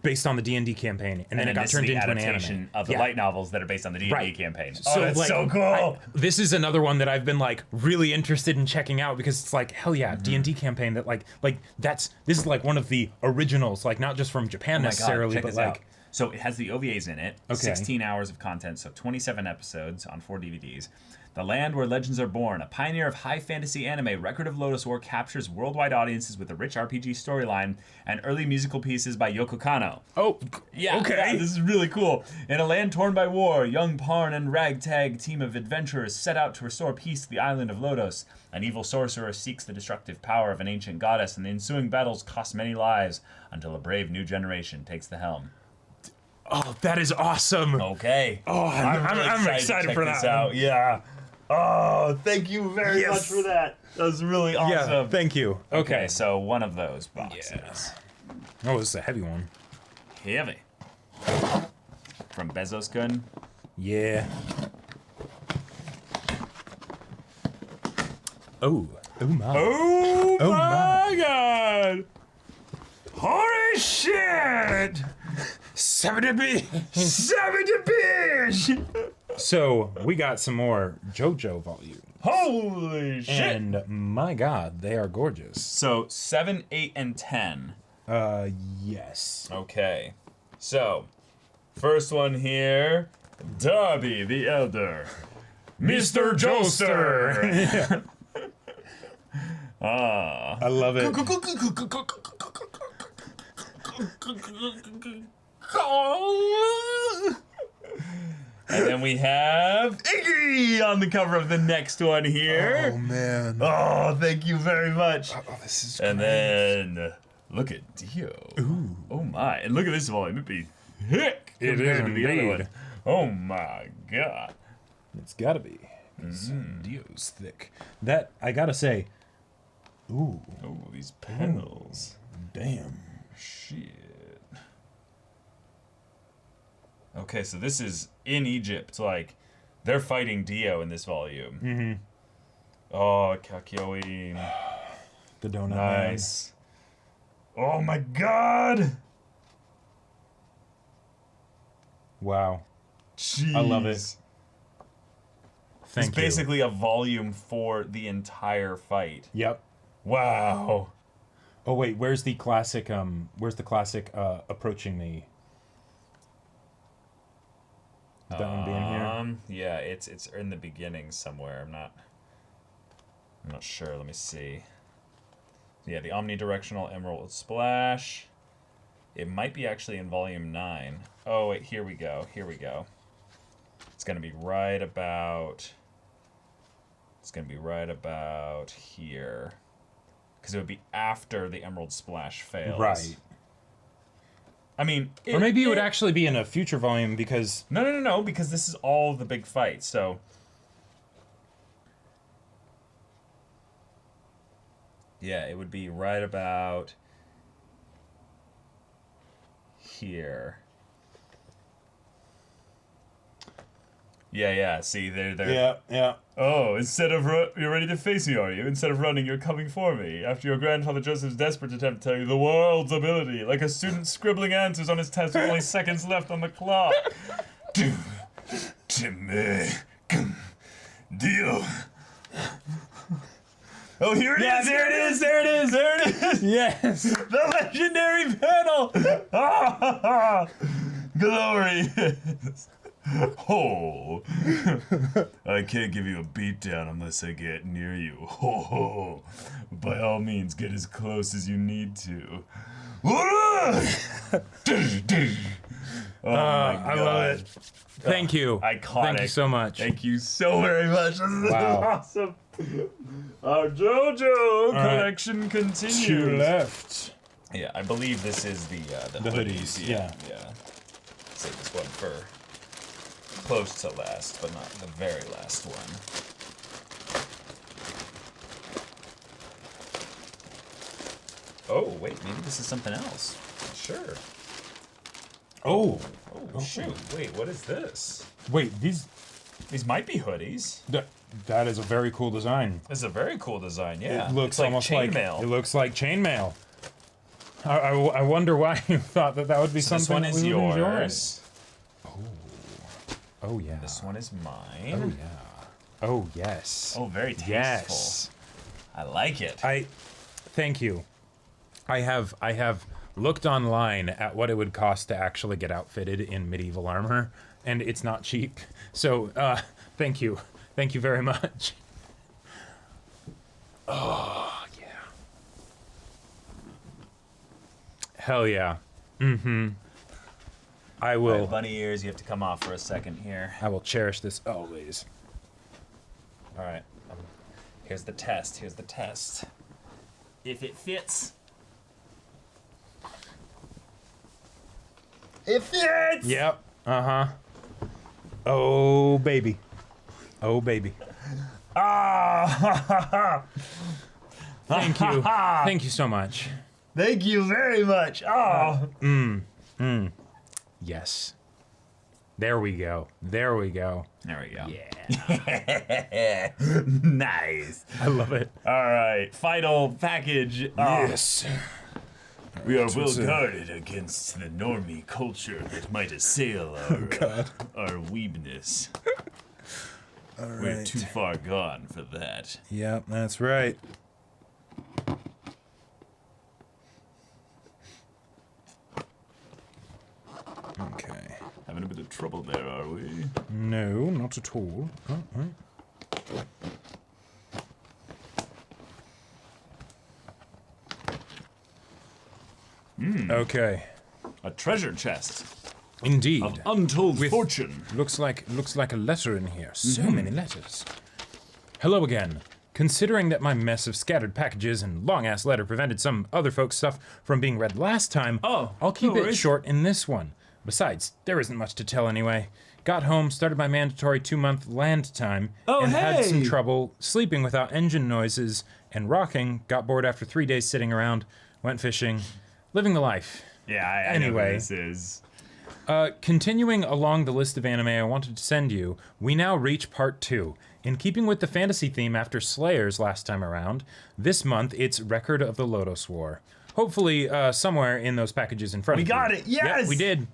based on the D&D campaign, and then it got
this is
turned
the
into an
adaptation
anime
of the light novels that are based on the D&D
Right.
campaign.
So,
That's
like,
so cool.
This is another one that I've been like really interested in checking out because it's like hell yeah, D&D campaign that like this is like one of the originals, like not just from Japan necessarily,
check
but
this
like
out. So it has the OVAs in it,
Okay.
16 hours of content, so 27 episodes on 4 DVDs. The Land Where Legends Are Born, a pioneer of high fantasy anime, Record of Lodos War captures worldwide audiences with a rich RPG storyline and early musical pieces by Yoko Kanno. Yeah, this is really cool. In a land torn by war, young Parn and ragtag team of adventurers set out to restore peace to the island of Lodos. An evil sorcerer seeks the destructive power of an ancient goddess, and the ensuing battles cost many lives until a brave new generation takes the helm.
oh, that is awesome.
Okay.
Oh, I'm excited for that.
Out. Yeah. Oh, thank you very much for that. That was really awesome.
Yeah, thank you.
Okay, so one of those boxes.
Oh, this is a heavy one.
Heavy. From Bezos Gun.
Yeah. Oh my.
Oh,
Oh
my god! Holy shit!
70
70 bitch!
So we got some more JoJo volumes.
Holy shit!
And my god, they are gorgeous.
So 7, 8, and 10.
Yes.
Okay. So, first one here, Darby the Elder. Mr. Joester!
I love it.
And then we have Iggy on the cover of the next one here.
Oh man.
Oh, thank you very much.
Oh, this is
And
great.
then look at Dio.
Ooh.
Oh my! And look at this volume. It'd be thick
It
compared
is
to the other
indeed.
one. Oh my god!
It's gotta be. Dio's thick. That I gotta say. Ooh.
Oh, these panels.
Damn.
Shit. Okay, so this is in Egypt. Like, they're fighting Dio in this volume.
Mm-hmm.
Oh, Kakyoin.
The donut.
Nice. Oh my god!
Man. Wow.
Jeez.
I love it. Thank
It's
you.
basically a volume for the entire fight.
Yep.
Wow.
Oh wait, where's the classic? Approaching me? Is that one being here?
Yeah, it's in the beginning somewhere. I'm not sure. Let me see. Yeah, the omnidirectional emerald splash. It might be actually in volume 9. Oh wait, here we go. It's gonna be right about. It's gonna be right about here, because it would be after the emerald splash fails.
Right.
I mean,
Or maybe it would actually be in a future volume because.
No, because this is all the big fight, so... Yeah, it would be right about... here. Yeah, see, they're...
Yeah.
Oh, you're ready to face me, are you? Instead of running, you're coming for me. After your grandfather Joseph's desperate attempt to tell you the world's ability, like a student scribbling answers on his test with only seconds left on the clock. Deal. Oh, here it is! There it is!
Yes.
The legendary panel! Glorious! Oh, I can't give you a beatdown unless I get near you. Oh, by all means, get as close as you need to. Oh my God.
I love it. Thank you.
Iconic.
Thank you so much.
Thank you so very much. This is
Wow.
awesome. Our JoJo collection
To
continues.
left.
Yeah, I believe this is the
hoodies, yeah.
Save this one for close to last, but not the very last one. Oh, wait, maybe this is something else. Sure.
Oh,
Oh, shoot. Wait, what is this?
wait, these.
These might be hoodies.
That is a very cool design.
This is a very cool design, yeah.
It looks
it's like
almost like
chainmail.
it looks like chainmail. I wonder why you thought that would be
So
something.
this one is
we would enjoy.
yours.
Oh yeah.
This one is
Oh
mine.
yeah. Oh yes.
Oh, very tasteful.
Yes.
I like it.
Thank you. I have looked online at what it would cost to actually get outfitted in medieval armor, and it's not cheap. So, thank you. Thank you very much. Oh, yeah. Hell yeah. Mm-hmm. I
All
will
right, bunny ears, you have to come off for a second here.
I will cherish this always.
All right. Here's the test. Here's the test. If it fits. It fits!
Yep. Uh-huh. Oh baby. Oh baby.
Ah!
Thank you. Thank you so much.
Thank you very much. Oh.
Yes. There we go. There we go.
There we go.
Yeah.
Nice.
I love it.
All right. Final package.
Yes.
We are
What's
well
in?
guarded against the normie culture that might assail our, our weebness.
All right.
We're too far gone for that.
Yep, that's right. Okay.
Having a bit of trouble there, are we?
No, not at all. Okay.
A treasure chest
Indeed.
of untold fortune.
Looks like a letter in here. So many letters. Hello again. Considering that my mess of scattered packages and long-ass letter prevented some other folks' stuff from being read last time, I'll keep
no
it
worries.
short in this one. Besides, there isn't much to tell anyway. Got home, started my mandatory 2-month land time, and had some trouble sleeping without engine noises and rocking. Got bored after 3 days sitting around, went fishing, living the life.
Yeah, I know
Anyway.
who this is.
Continuing along the list of anime I wanted to send you, we now reach part 2. In keeping with the fantasy theme after Slayers last time around, this month it's Record of the Lotus War. Hopefully, somewhere in those packages in front of you.
We got it, yes!
Yep, we did.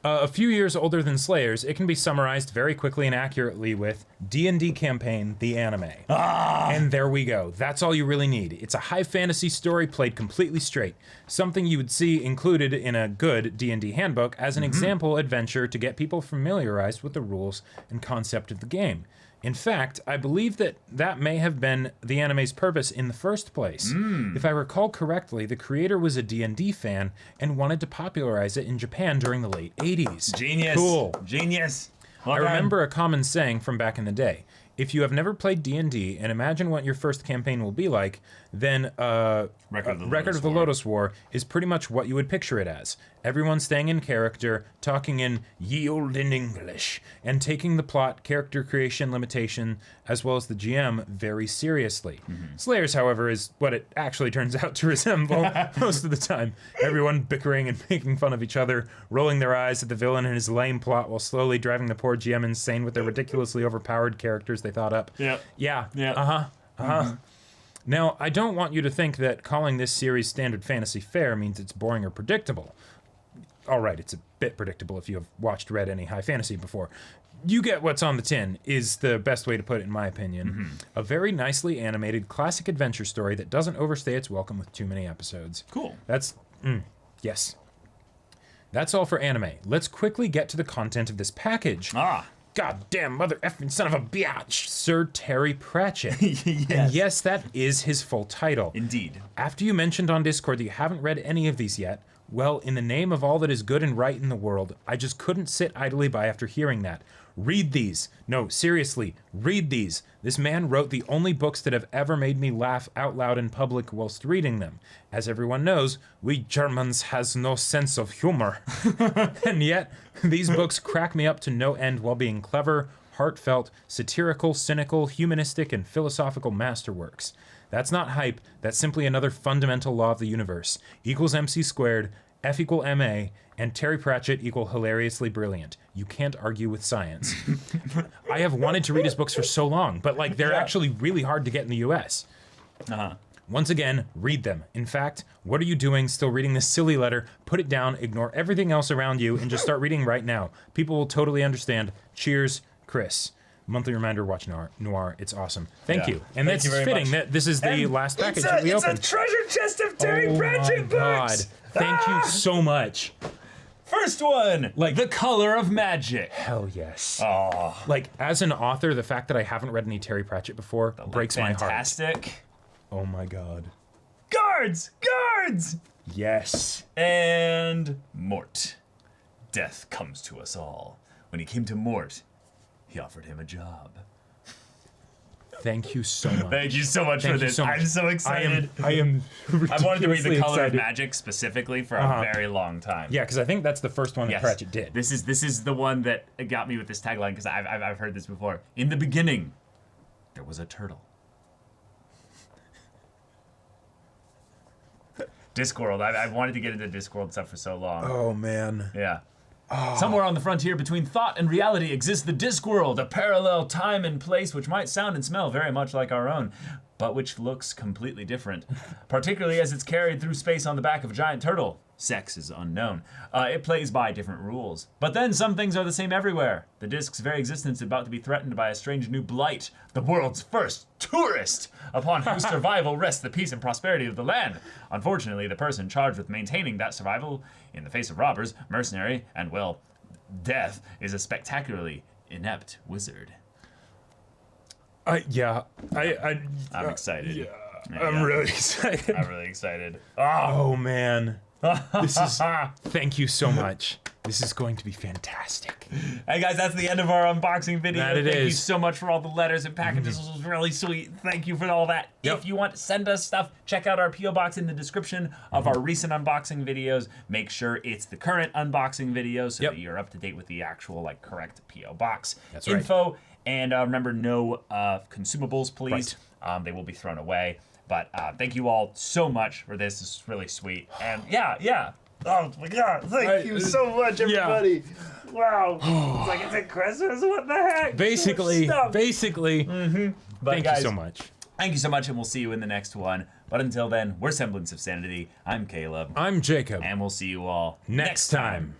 A few years older than Slayers, it can be summarized very quickly and accurately with D&D Campaign, the anime. And there we go. That's all you really need. It's a high fantasy story played completely straight. Something you would see included in a good D&D handbook as an example adventure to get people familiarized with the rules and concept of the game. In fact, I believe that may have been the anime's purpose in the first place. If I recall correctly, the creator was a D&D fan and wanted to popularize it in Japan during the late 80s.
Genius.
Cool.
Genius. Well
I
done.
remember a common saying from back in the day. If you have never played D&D and imagine what your first campaign will be like, then
Record
of the Lotus War is pretty much what you would picture it as. Everyone staying in character, talking in ye olden English, and taking the plot, character creation limitation, as well as the GM very seriously. Slayers, however, is what it actually turns out to resemble most of the time. Everyone bickering and making fun of each other, rolling their eyes at the villain and his lame plot while slowly driving the poor GM insane with their ridiculously overpowered characters they thought up.
Yep.
Yeah.
Yeah.
Now, I don't want you to think that calling this series standard fantasy fare means it's boring or predictable. All right, it's a bit predictable if you have watched read any high fantasy before. You get what's on the tin is the best way to put it in my opinion. A very nicely animated classic adventure story that doesn't overstay its welcome with too many episodes.
Cool.
Yes. That's all for anime. Let's quickly get to the content of this package. Goddamn mother effing son of a biatch, Sir Terry Pratchett.
Yes.
And yes, that is his full title.
Indeed.
After you mentioned on Discord that you haven't read any of these yet, Well, in the name of all that is good and right in the world, I just couldn't sit idly by after hearing that. Read these. No, seriously, read these. This man wrote the only books that have ever made me laugh out loud in public whilst reading them. As everyone knows, we Germans has no sense of humor. And yet, these books crack me up to no end while being clever, heartfelt, satirical, cynical, humanistic, and philosophical masterworks. That's not hype, that's simply another fundamental law of the universe. Equals MC squared, F equal MA, and Terry Pratchett equal hilariously brilliant. You can't argue with science. I have wanted to read his books for so long, but like they're actually really hard to get in the US. Once again, read them. In fact, what are you doing still reading this silly letter? Put it down, ignore everything else around you, and just start reading right now. People will totally understand. Cheers, Chris. Monthly reminder, watch Noir. It's awesome. Thank you. And
Thank
it's
you very
fitting
much.
that this is the last package that we opened.
It's a treasure chest of Terry Pratchett books!
Thank you so much.
First one, like The Color of Magic.
Hell yes.
Oh,
Like, as an author, the fact that I haven't read any Terry Pratchett before breaks my heart.
fantastic.
Oh my god.
Guards! Guards!
Yes.
And Mort. Death comes to us all. When he came to Mort, he offered him a job.
Thank you so much.
Thank you so much
Thank
for
you
this.
so much.
I'm so excited.
I am
I've wanted to read The
ridiculously
Color
excited.
of Magic specifically for a very long time.
Yeah, because I think that's the first one that
Yes.
Pratchett did.
This is the one that got me with this tagline because I've heard this before. In the beginning, there was a turtle. Discworld. I've wanted to get into Discworld stuff for so long.
Oh man.
Yeah. Somewhere on the frontier between thought and reality exists the Discworld, a parallel time and place which might sound and smell very much like our own, but which looks completely different, particularly as it's carried through space on the back of a giant turtle. Sex is unknown. It plays by different rules. But then some things are the same everywhere. The disc's very existence is about to be threatened by a strange new blight, the world's first tourist, upon whose survival rests the peace and prosperity of the land. Unfortunately, the person charged with maintaining that survival in the face of robbers, mercenary, and, well, death is a spectacularly inept wizard.
I'm
excited.
Yeah,
Yeah,
I'm
yeah.
really excited.
I'm really excited.
Oh man. This is. Thank you so much. This is going to be fantastic.
Hey guys, that's the end of our unboxing video.
That it
Thank you
is.
so much for all the letters and packages. This was really sweet. Thank you for all that.
Yep.
If you want to send us stuff, check out our P.O. Box in the description of our recent unboxing videos. Make sure it's the current unboxing video so
Yep.
that you're up to date with the actual correct P.O. Box
That's right.
info. And remember, no consumables, please. They will be thrown away. But thank you all so much for this. This is really sweet. And yeah. Oh my God! Thank you so much, everybody. Wow, it's like it's at Christmas. What the heck?
Basically.
But
Thank
guys,
you so much.
Thank you so much, and we'll see you in the next one. But until then, we're Semblance of Sanity. I'm Caleb,
I'm Jacob.
and we'll see you all
Next time.